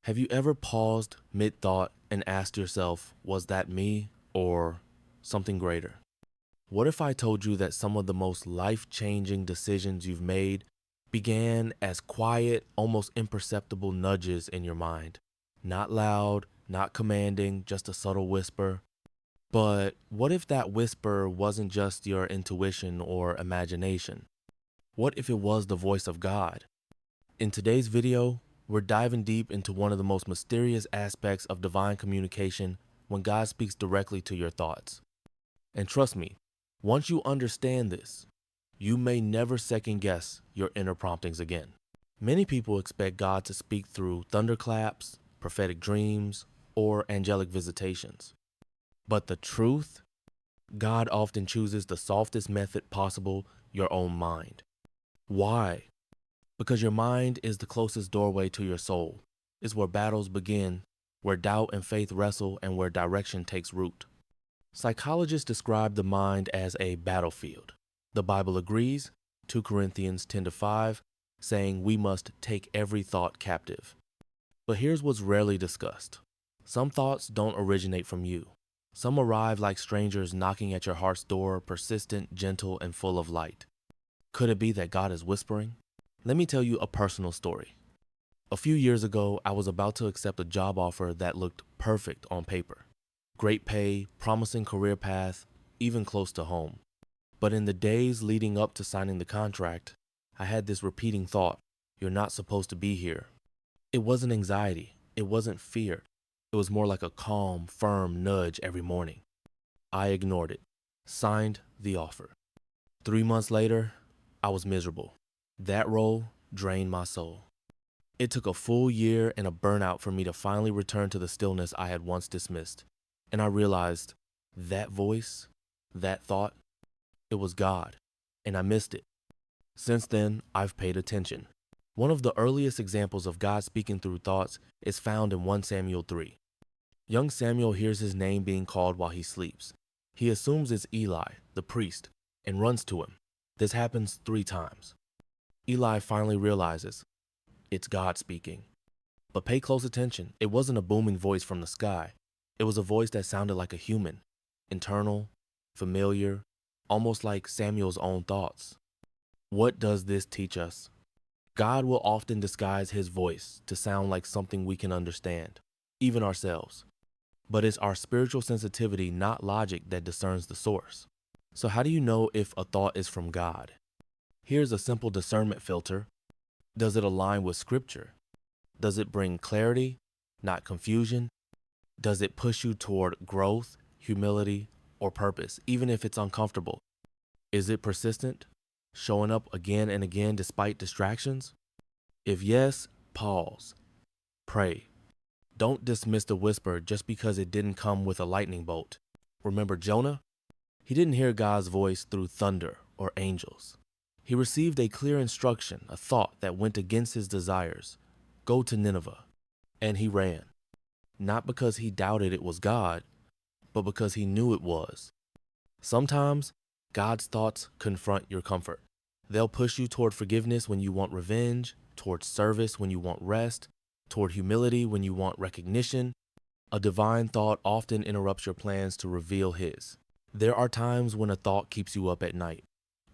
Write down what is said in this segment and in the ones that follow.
Have you ever paused mid-thought and asked yourself, was that me or something greater? What if I told you that some of the most life-changing decisions you've made began as quiet, almost imperceptible nudges in your mind? Not loud, not commanding, just a subtle whisper. But what if that whisper wasn't just your intuition or imagination? What if it was the voice of God? In today's video, we're diving deep into one of the most mysterious aspects of divine communication when God speaks directly to your thoughts. And trust me, once you understand this, you may never second guess your inner promptings again. Many people expect God to speak through thunderclaps, prophetic dreams, or angelic visitations. But the truth, God often chooses the softest method possible, your own mind. Why? Because your mind is the closest doorway to your soul. It's where battles begin, where doubt and faith wrestle, and where direction takes root. Psychologists describe the mind as a battlefield. The Bible agrees, 2 Corinthians 10-5, saying we must take every thought captive. But here's what's rarely discussed. Some thoughts don't originate from you. Some arrive like strangers knocking at your heart's door, persistent, gentle, and full of light. Could it be that God is whispering? Let me tell you a personal story. A few years ago, I was about to accept a job offer that looked perfect on paper. Great pay, promising career path, even close to home. But in the days leading up to signing the contract, I had this repeating thought, you're not supposed to be here. It wasn't anxiety, it wasn't fear. It was more like a calm, firm nudge every morning. I ignored it, signed the offer. 3 months later, I was miserable. That role drained my soul. It took a full year and a burnout for me to finally return to the stillness I had once dismissed. And I realized that voice, that thought, it was God, and I missed it. Since then, I've paid attention. One of the earliest examples of God speaking through thoughts is found in 1 Samuel 3. Young Samuel hears his name being called while he sleeps. He assumes it's Eli, the priest, and runs to him. This happens 3 times. Eli finally realizes it's God speaking. But pay close attention. It wasn't a booming voice from the sky. It was a voice that sounded like a human, internal, familiar, almost like Samuel's own thoughts. What does this teach us? God will often disguise his voice to sound like something we can understand, even ourselves. But it's our spiritual sensitivity, not logic, that discerns the source. So how do you know if a thought is from God? Here's a simple discernment filter. Does it align with Scripture? Does it bring clarity, not confusion? Does it push you toward growth, humility, or purpose, even if it's uncomfortable? Is it persistent, showing up again and again despite distractions? If yes, pause. Pray. Don't dismiss the whisper just because it didn't come with a lightning bolt. Remember Jonah? He didn't hear God's voice through thunder or angels. He received a clear instruction, a thought that went against his desires. Go to Nineveh. And he ran. Not because he doubted it was God, but because he knew it was. Sometimes, God's thoughts confront your comfort. They'll push you toward forgiveness when you want revenge, toward service when you want rest, toward humility when you want recognition. A divine thought often interrupts your plans to reveal his. There are times when a thought keeps you up at night.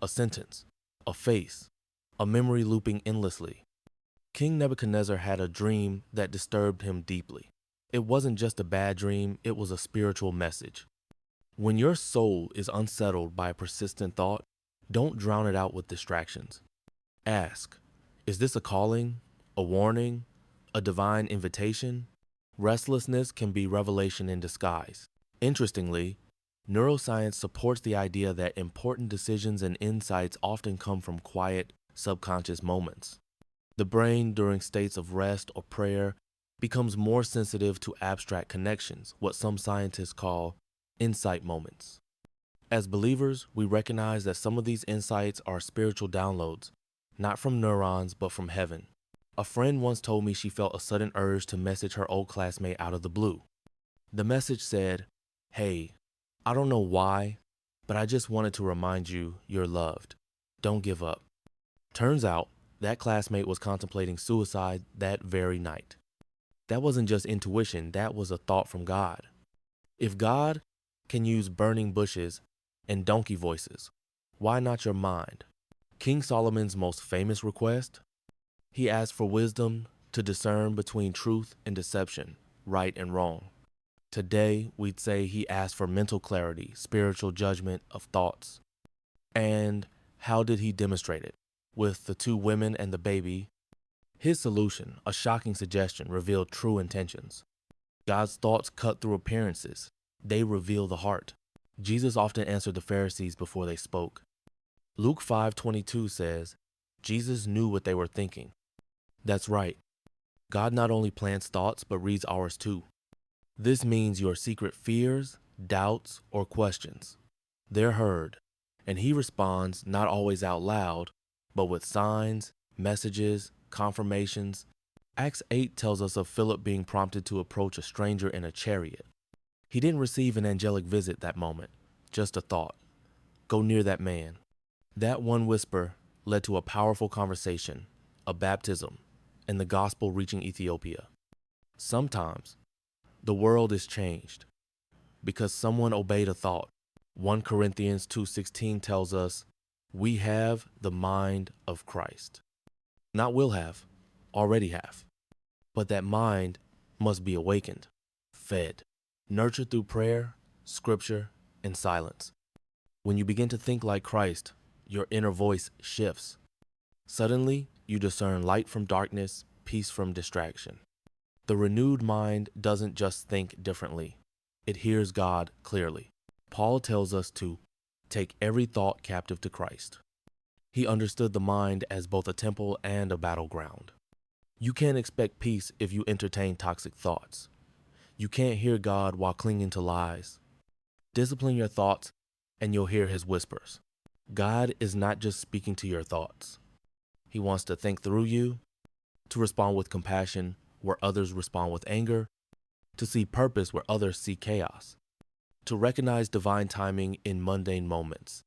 A sentence, a face, a memory looping endlessly. King Nebuchadnezzar had a dream that disturbed him deeply. It wasn't just a bad dream, it was a spiritual message. When your soul is unsettled by a persistent thought, don't drown it out with distractions. Ask, is this a calling, a warning, a divine invitation? Restlessness can be revelation in disguise. Interestingly, neuroscience supports the idea that important decisions and insights often come from quiet, subconscious moments. The brain, during states of rest or prayer, becomes more sensitive to abstract connections, what some scientists call insight moments. As believers, we recognize that some of these insights are spiritual downloads, not from neurons, but from heaven. A friend once told me she felt a sudden urge to message her old classmate out of the blue. The message said, "Hey, I don't know why, but I just wanted to remind you you're loved. Don't give up." Turns out, that classmate was contemplating suicide that very night. That wasn't just intuition, that was a thought from God. If God can use burning bushes and donkey voices, why not your mind? King Solomon's most famous request? He asked for wisdom to discern between truth and deception, right and wrong. Today, we'd say he asked for mental clarity, spiritual judgment of thoughts. And how did he demonstrate it? With the two women and the baby, his solution, a shocking suggestion, revealed true intentions. God's thoughts cut through appearances. They reveal the heart. Jesus often answered the Pharisees before they spoke. Luke 5:22 says, Jesus knew what they were thinking. That's right. God not only plants thoughts, but reads ours too. This means your secret fears, doubts, or questions. They're heard, and he responds not always out loud, but with signs, messages, confirmations. Acts 8 tells us of Philip being prompted to approach a stranger in a chariot. He didn't receive an angelic visit that moment, just a thought. Go near that man. That one whisper led to a powerful conversation, a baptism, and the gospel reaching Ethiopia. Sometimes, the world is changed because someone obeyed a thought. 1 Corinthians 2:16 tells us, we have the mind of Christ. Not will have, already have. But that mind must be awakened, fed, nurtured through prayer, scripture, and silence. When you begin to think like Christ, your inner voice shifts. Suddenly, you discern light from darkness, peace from distraction. The renewed mind doesn't just think differently. It hears God clearly. Paul tells us to take every thought captive to Christ. He understood the mind as both a temple and a battleground. You can't expect peace if you entertain toxic thoughts. You can't hear God while clinging to lies. Discipline your thoughts and you'll hear his whispers. God is not just speaking to your thoughts. He wants to think through you, to respond with compassion where others respond with anger, to see purpose where others see chaos, to recognize divine timing in mundane moments.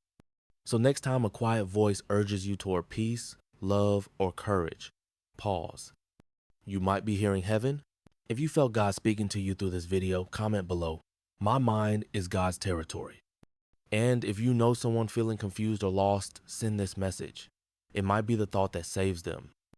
So next time a quiet voice urges you toward peace, love, or courage, pause. You might be hearing heaven. If you felt God speaking to you through this video, comment below. My mind is God's territory. And if you know someone feeling confused or lost, send this message. It might be the thought that saves them.